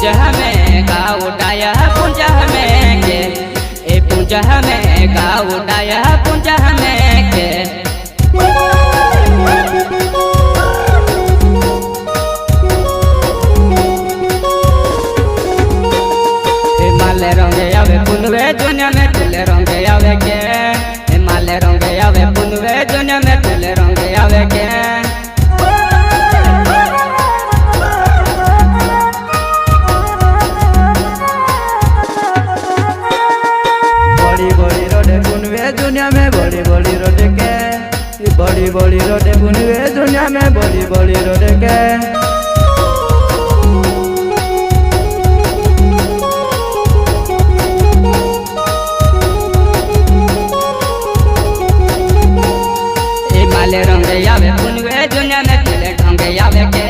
पूजा में गा उड़ाया पूजा में के ए पूजा में गा उड़ाया पूजा में के माले रंगे आवे पुनवे दुनिया में तुले रंगे आवे के माले रंगे आवे पुनवे दुनिया में तुले रंगे आवे के बड़ी बड़ी रोडे पुनवे दुनिया में बड़ी बड़ी रोडे के बड़ी बड़ी रोडे पुनवे दुनिया में बड़ी बड़ी रोडे के माले रंगे आवे पुनवे दुनिया में तुले रंगे आवे के